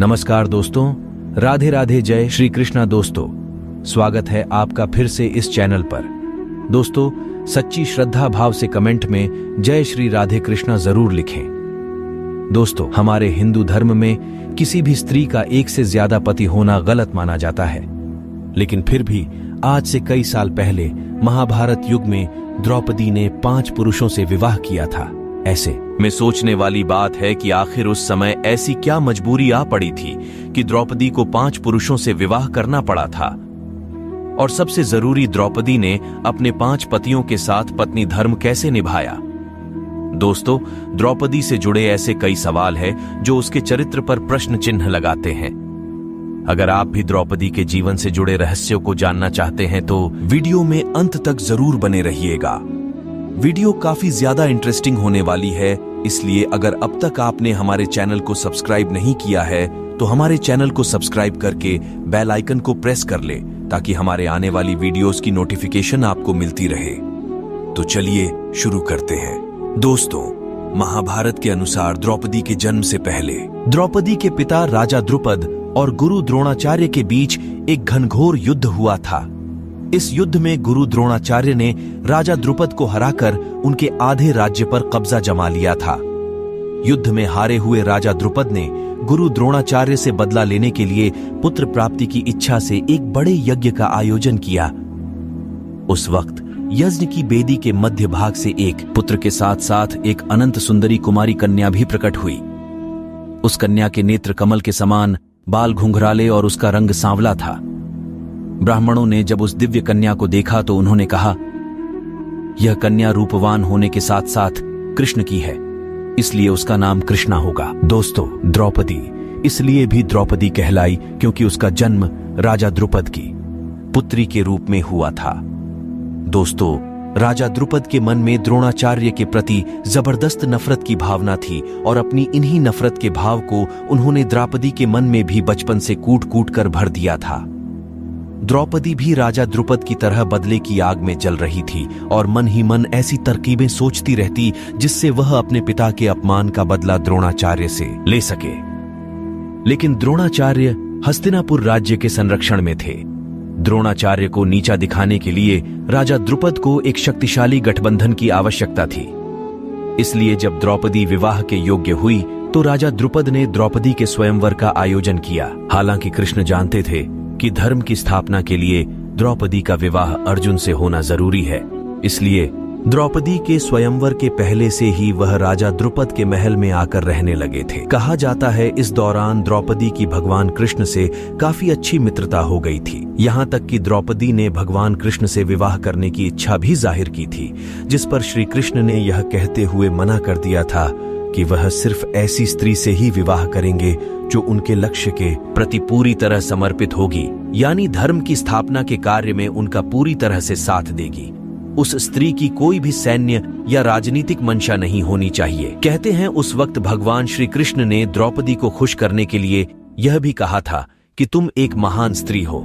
नमस्कार दोस्तों, राधे राधे, जय श्री कृष्णा। दोस्तों, स्वागत है आपका फिर से इस चैनल पर। दोस्तों, सच्ची श्रद्धा भाव से कमेंट में जय श्री राधे कृष्णा जरूर लिखें। दोस्तों, हमारे हिंदू धर्म में किसी भी स्त्री का एक से ज्यादा पति होना गलत माना जाता है, लेकिन फिर भी आज से कई साल पहले महाभारत युग में द्रौपदी ने 5 पुरुषों से विवाह किया था। ऐसे में सोचने वाली बात है कि आखिर उस समय ऐसी क्या मजबूरी आ पड़ी थी कि द्रौपदी को 5 पुरुषों से विवाह करना पड़ा था। और सबसे जरूरी, द्रौपदी ने अपने 5 पतियों के साथ पत्नी धर्म कैसे निभाया। दोस्तों, द्रौपदी से जुड़े ऐसे कई सवाल हैं जो उसके चरित्र पर प्रश्न चिन्ह लगाते हैं। अगर आप भी द्रौपदी के जीवन से जुड़े रहस्यों को जानना चाहते हैं तो वीडियो में अंत तक जरूर बने रहिएगा। वीडियो काफी ज्यादा इंटरेस्टिंग होने वाली है, इसलिए अगर अब तक आपने हमारे चैनल को सब्सक्राइब नहीं किया है तो हमारे चैनल को सब्सक्राइब करके बेल आइकन को प्रेस कर ले, ताकि हमारे आने वाली वीडियोस की नोटिफिकेशन आपको मिलती रहे। तो चलिए शुरू करते हैं। दोस्तों, महाभारत के अनुसार द्रौपदी के जन्म से पहले द्रौपदी के पिता राजा द्रुपद और गुरु द्रोणाचार्य के बीच एक घनघोर युद्ध हुआ था। इस युद्ध में गुरु द्रोणाचार्य ने राजा द्रुपद को हराकर उनके आधे राज्य पर कब्जा जमा लिया था। युद्ध में हारे हुए राजा द्रुपद ने गुरु द्रोणाचार्य से बदला लेने के लिए पुत्र प्राप्ति की इच्छा से एक बड़े यज्ञ का आयोजन किया। उस वक्त यज्ञ की बेदी के मध्य भाग से एक पुत्र के साथ साथ एक अनंत सुंदरी कुमारी कन्या भी प्रकट हुई। उस कन्या के नेत्र कमल के समान, बाल घुंघराले और उसका रंग सांवला था। ब्राह्मणों ने जब उस दिव्य कन्या को देखा तो उन्होंने कहा, यह कन्या रूपवान होने के साथ साथ कृष्ण की है, इसलिए उसका नाम कृष्णा होगा। दोस्तों, द्रौपदी इसलिए भी द्रौपदी कहलाई क्योंकि उसका जन्म राजा द्रुपद की पुत्री के रूप में हुआ था। दोस्तों, राजा द्रुपद के मन में द्रोणाचार्य के प्रति जबरदस्त नफरत की भावना थी और अपनी इन्हीं नफरत के भाव को उन्होंने द्रौपदी के मन में भी बचपन से कूट कूट कर भर दिया था। द्रौपदी भी राजा द्रुपद की तरह बदले की आग में जल रही थी और मन ही मन ऐसी तरकीबें सोचती रहती जिससे वह अपने पिता के अपमान का बदला द्रोणाचार्य से ले सके। लेकिन द्रोणाचार्य हस्तिनापुर राज्य के संरक्षण में थे। द्रोणाचार्य को नीचा दिखाने के लिए राजा द्रुपद को एक शक्तिशाली गठबंधन की आवश्यकता थी। इसलिए जब द्रौपदी विवाह के योग्य हुई तो राजा द्रुपद ने द्रौपदी के स्वयंवर का आयोजन किया। हालांकि कृष्ण जानते थे कि धर्म की स्थापना के लिए द्रौपदी का विवाह अर्जुन से होना जरूरी है, इसलिए द्रौपदी के स्वयंवर के पहले से ही वह राजा द्रुपद के महल में आकर रहने लगे थे। कहा जाता है इस दौरान द्रौपदी की भगवान कृष्ण से काफी अच्छी मित्रता हो गई थी। यहाँ तक कि द्रौपदी ने भगवान कृष्ण से विवाह करने की इच्छा भी जाहिर की थी, जिस पर श्री कृष्ण ने यह कहते हुए मना कर दिया था कि वह सिर्फ ऐसी स्त्री से ही विवाह करेंगे जो उनके लक्ष्य के प्रति पूरी तरह समर्पित होगी, यानी धर्म की स्थापना के कार्य में उनका पूरी तरह से साथ देगी। उस स्त्री की कोई भी सैन्य या राजनीतिक मंशा नहीं होनी चाहिए। कहते हैं उस वक्त भगवान श्री कृष्ण ने द्रौपदी को खुश करने के लिए यह भी कहा था कि तुम एक महान स्त्री हो,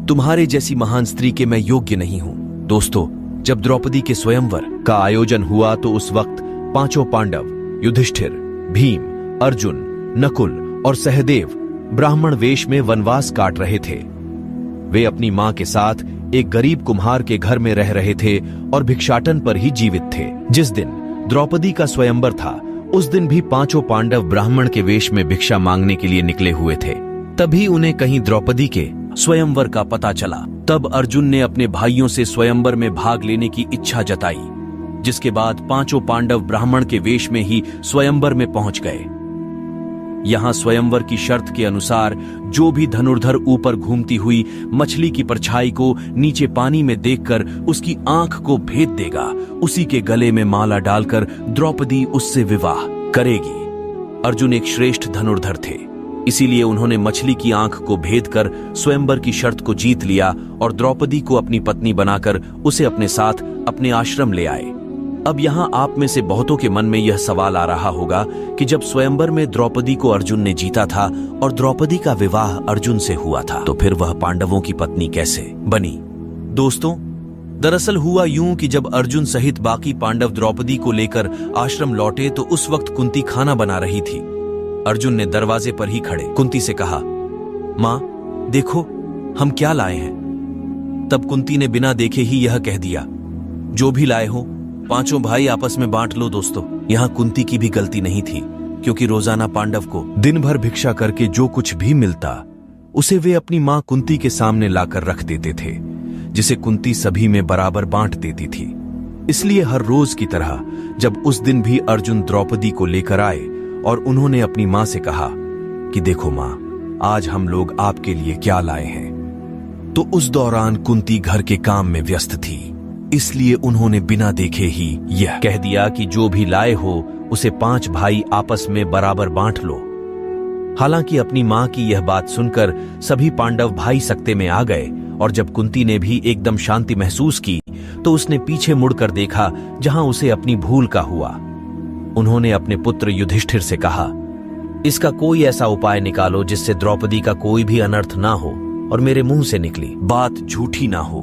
तुम्हारे जैसी महान स्त्री के मैं योग्य नहीं हूं। दोस्तों, जब द्रौपदी के स्वयंवर का आयोजन हुआ तो उस वक्त 5 पांडव युधिष्ठिर, भीम, अर्जुन, नकुल और सहदेव ब्राह्मण वेश में वनवास काट रहे थे। वे अपनी मां के साथ एक गरीब कुम्हार के घर में रह रहे थे और भिक्षाटन पर ही जीवित थे। जिस दिन द्रौपदी का स्वयंवर था उस दिन भी 5 पांडव ब्राह्मण के वेश में भिक्षा मांगने के लिए निकले हुए थे। तभी उन्हें कहीं द्रौपदी के स्वयंवर का पता चला। तब अर्जुन ने अपने भाइयों से स्वयंवर में भाग लेने की इच्छा जताई, जिसके बाद 5 पांडव ब्राह्मण के वेश में ही स्वयंवर में पहुंच गए। यहां स्वयंवर की शर्त के अनुसार जो भी धनुर्धर ऊपर घूमती हुई मछली की परछाई को नीचे पानी में देखकर उसकी आंख को भेद देगा, उसी के गले में माला डालकर द्रौपदी उससे विवाह करेगी। अर्जुन एक श्रेष्ठ धनुर्धर थे, इसीलिए उन्होंने मछली की आंख को भेद कर स्वयंवर की शर्त को जीत लिया और द्रौपदी को अपनी पत्नी बनाकर उसे अपने साथ अपने आश्रम ले आए। अब यहाँ आप में से बहुतों के मन में यह सवाल आ रहा होगा कि जब स्वयंवर में द्रौपदी को अर्जुन ने जीता था और द्रौपदी का विवाह अर्जुन से हुआ था, तो फिर वह पांडवों की पत्नी कैसे बनी। दोस्तों, दरअसल हुआ यूं कि जब अर्जुन सहित बाकी पांडव द्रौपदी को लेकर आश्रम लौटे तो उस वक्त कुंती खाना बना रही थी। अर्जुन ने दरवाजे पर ही खड़े कुंती से कहा, मां देखो हम क्या लाए हैं। तब कुंती ने बिना देखे ही यह कह दिया, जो भी लाए हो पांचों भाई आपस में बांट लो। दोस्तों, यहां कुंती की भी गलती नहीं थी, क्योंकि रोजाना पांडव को दिन भर भिक्षा करके जो कुछ भी मिलता उसे वे अपनी मां कुंती के सामने लाकर रख देते थे, जिसे कुंती सभी में बराबर बांट देती थी। इसलिए हर रोज की तरह जब उस दिन भी अर्जुन द्रौपदी को लेकर आए और उन्होंने अपनी मां से कहा कि देखो मां, आज हम लोग आपके लिए क्या लाए हैं, तो उस दौरान कुंती घर के काम में व्यस्त थी। इसलिए उन्होंने बिना देखे ही यह कह दिया कि जो भी लाए हो उसे 5 भाई आपस में बराबर बांट लो। हालांकि अपनी मां की यह बात सुनकर सभी पांडव भाई सकते में आ गए, और जब कुंती ने भी एकदम शांति महसूस की तो उसने पीछे मुड़कर देखा जहां उसे अपनी भूल का हुआ। उन्होंने अपने पुत्र युधिष्ठिर से कहा, इसका कोई ऐसा उपाय निकालो जिससे द्रौपदी का कोई भी अनर्थ ना हो और मेरे मुंह से निकली बात झूठी ना हो।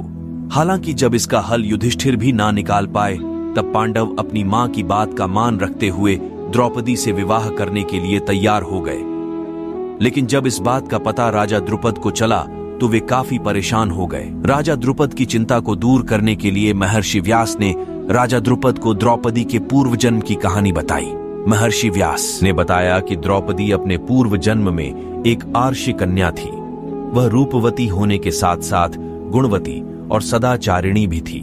हालांकि जब इसका हल युधिष्ठिर भी ना निकाल पाए, तब पांडव अपनी मां की बात का मान रखते हुए द्रौपदी से विवाह करने के लिए तैयार हो गए। लेकिन जब इस बात का पता राजा द्रुपद को चला तो वे काफी परेशान हो गए। राजा द्रुपद की चिंता को दूर करने के लिए महर्षि व्यास ने राजा द्रुपद को द्रौपदी के पूर्व जन्म की कहानी बताई। महर्षि व्यास ने बताया कि द्रौपदी अपने पूर्व जन्म में एक आर्षि कन्या थी। वह रूपवती होने के साथ साथ गुणवती और सदाचारिणी भी थी,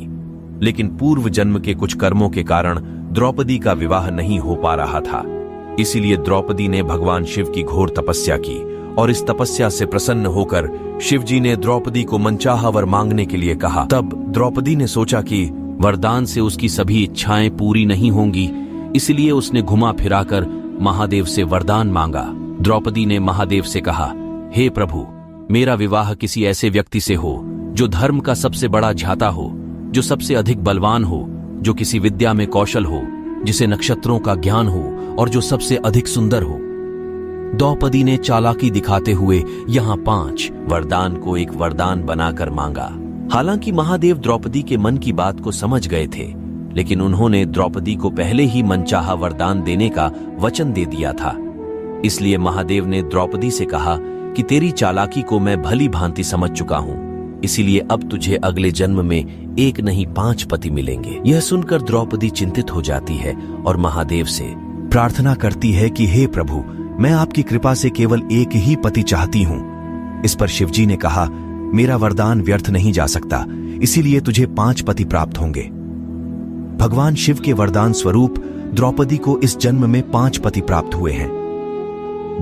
लेकिन पूर्व जन्म के कुछ कर्मों के कारण द्रौपदी का विवाह नहीं हो पा रहा था। इसीलिए द्रौपदी ने भगवान शिव की घोर तपस्या की, और इस तपस्या से प्रसन्न होकर शिवजी ने द्रौपदी को मनचाहा वर मांगने के लिए कहा। तब द्रौपदी ने सोचा कि वरदान से उसकी सभी इच्छाएं पूरी नहीं होंगी, इसलिए उसने घुमा फिराकर महादेव से वरदान मांगा। द्रौपदी ने महादेव से कहा, हे प्रभु, मेरा विवाह किसी ऐसे व्यक्ति से हो जो धर्म का सबसे बड़ा झाता हो, जो सबसे अधिक बलवान हो, जो किसी विद्या में कौशल हो, जिसे नक्षत्रों का ज्ञान हो और जो सबसे अधिक सुंदर हो। द्रौपदी ने चालाकी दिखाते हुए यहाँ 5 वरदान को एक वरदान बनाकर मांगा। हालांकि महादेव द्रौपदी के मन की बात को समझ गए थे, लेकिन उन्होंने द्रौपदी को पहले ही मनचाहा वरदान देने का वचन दे दिया था। इसलिए महादेव ने द्रौपदी से कहा कि तेरी चालाकी को मैं भली भांति समझ चुका हूँ, इसीलिए अब तुझे अगले जन्म में 1 नहीं 5 पति मिलेंगे। यह सुनकर द्रौपदी चिंतित हो जाती है और महादेव से प्रार्थना करती है कि हे प्रभु, मैं आपकी कृपा से केवल 1 ही पति चाहती हूँ। इस पर शिवजी ने कहा, मेरा वरदान व्यर्थ नहीं जा सकता, इसीलिए तुझे 5 पति प्राप्त होंगे। भगवान शिव के वरदान स्वरूप द्रौपदी को इस जन्म में 5 पति प्राप्त हुए हैं।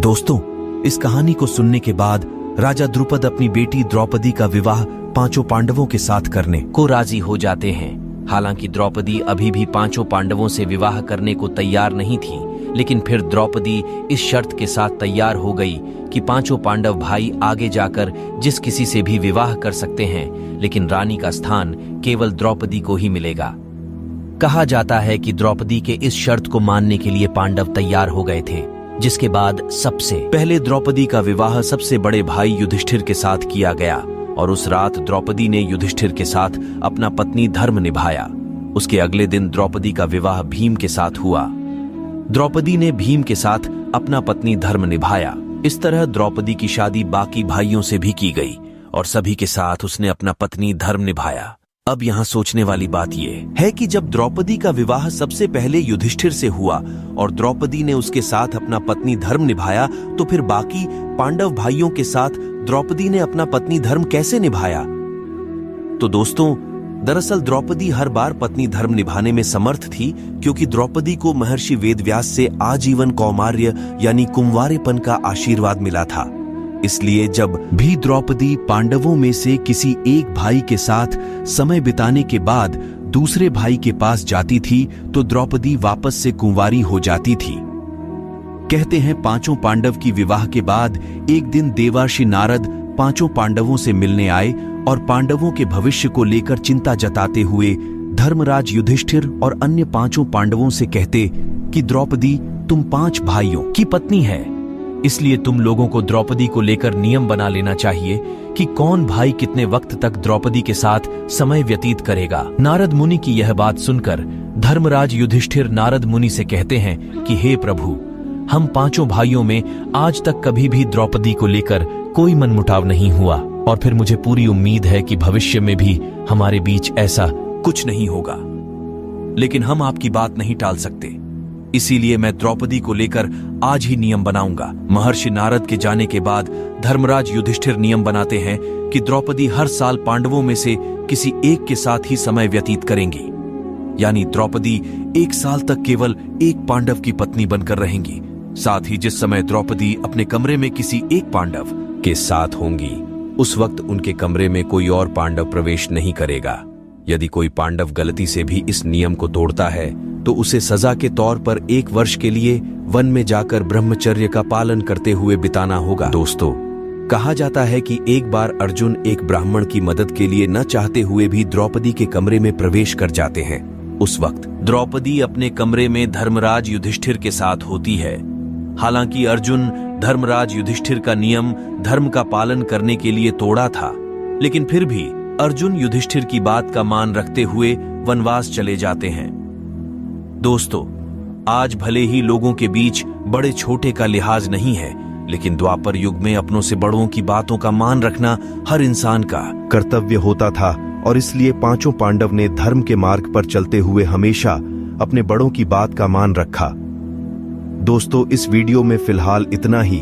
दोस्तों, इस कहानी को सुनने के बाद राजा द्रुपद अपनी बेटी द्रौपदी का विवाह 5 पांडवों के साथ करने को राजी हो जाते हैं। हालांकि द्रौपदी अभी भी 5 पांडवों से विवाह करने को तैयार नहीं थी, लेकिन फिर द्रौपदी इस शर्त के साथ तैयार हो गई कि 5 पांडव भाई आगे जाकर जिस किसी से भी विवाह कर सकते हैं, लेकिन रानी का स्थान केवल द्रौपदी को ही मिलेगा। कहा जाता है कि द्रौपदी के इस शर्त को मानने के लिए पांडव तैयार हो गए थे, जिसके बाद सबसे पहले द्रौपदी का विवाह सबसे बड़े भाई युधिष्ठिर के साथ किया गया, और उस रात द्रौपदी ने युधिष्ठिर के साथ अपना पत्नी धर्म निभाया। उसके अगले दिन द्रौपदी का विवाह भीम के साथ हुआ। द्रौपदी ने भीम के साथ अपना पत्नी धर्म निभाया। इस तरह द्रौपदी की शादी बाकी भाइयों से भी की गई और सभी के साथ उसने अपना पत्नी धर्म निभाया। अब यहाँ सोचने वाली बात यह है कि जब द्रौपदी का विवाह सबसे पहले युधिष्ठिर से हुआ और द्रौपदी ने उसके साथ अपना पत्नी धर्म निभाया, तो फिर बाकी पांडव भाइयों के साथ द्रौपदी ने अपना पत्नी धर्म कैसे निभाया? तो दोस्तों, दरअसल द्रौपदी हर बार पत्नी धर्म निभाने में समर्थ थी, क्योंकि द्रौपदी को महर्षि वेदव्यास से आजीवन कौमार्य यानी कुंवारेपन का आशीर्वाद मिला था। इसलिए जब भी द्रौपदी पांडवों में से किसी एक भाई के साथ समय बिताने के बाद दूसरे भाई के पास जाती थी, तो द्रौपदी वापस से कुंवारी हो जाती थी। कहते हैं 5 पांडव की विवाह के बाद एक दिन देवर्षि नारद 5 पांडवों से मिलने आए और पांडवों के भविष्य को लेकर चिंता जताते हुए धर्मराज युधिष्ठिर और अन्य 5 पांडवों से कहते कि द्रौपदी तुम 5 भाइयों की पत्नी है, इसलिए तुम लोगों को द्रौपदी को लेकर नियम बना लेना चाहिए कि कौन भाई कितने वक्त तक द्रौपदी के साथ समय व्यतीत करेगा। नारद मुनि की यह बात सुनकर धर्मराज युधिष्ठिर नारद मुनि से कहते हैं कि हे प्रभु, हम पांचों भाइयों में आज तक कभी भी द्रौपदी को लेकर कोई मनमुटाव नहीं हुआ और फिर मुझे पूरी उम्मीद है कि भविष्य में भी हमारे बीच ऐसा कुछ नहीं होगा। लेकिन हम आपकी बात नहीं टाल सकते, इसीलिए मैं द्रौपदी को लेकर आज ही नियम बनाऊंगा। महर्षि नारद के जाने के बाद धर्मराज युधिष्ठिर नियम बनाते हैं कि द्रौपदी हर साल पांडवों में से किसी एक के साथ ही समय व्यतीत करेंगी, यानी द्रौपदी 1 साल तक केवल एक पांडव की पत्नी बनकर रहेंगी। साथ ही जिस समय द्रौपदी अपने कमरे में किसी एक पांडव के साथ होंगी, उस वक्त उनके कमरे में कोई और पांडव प्रवेश नहीं करेगा। यदि कोई पांडव गलती से भी इस नियम को तोड़ता है तो उसे सजा के तौर पर 1 वर्ष के लिए वन में जाकर ब्रह्मचर्य का पालन करते हुए बिताना होगा। दोस्तों, कहा जाता है कि एक बार अर्जुन एक ब्राह्मण की मदद के लिए न चाहते हुए भी द्रौपदी के कमरे में प्रवेश कर जाते हैं। उस वक्त द्रौपदी अपने कमरे में धर्मराज युधिष्ठिर के साथ होती है। हालांकि अर्जुन धर्मराज युधिष्ठिर का नियम धर्म का पालन करने के लिए तोड़ा था, लेकिन फिर भी अर्जुन युधिष्ठिर की बात का मान रखते हुए वनवास चले जाते हैं। दोस्तों, आज भले ही लोगों के बीच बड़े छोटे का लिहाज नहीं है, लेकिन द्वापर युग में अपनों से बड़ों की बातों का मान रखना हर इंसान का कर्तव्य होता था और इसलिए पांचों पांडव ने धर्म के मार्ग पर चलते हुए हमेशा अपने बड़ों की बात का मान रखा। दोस्तों, इस वीडियो में फिलहाल इतना ही।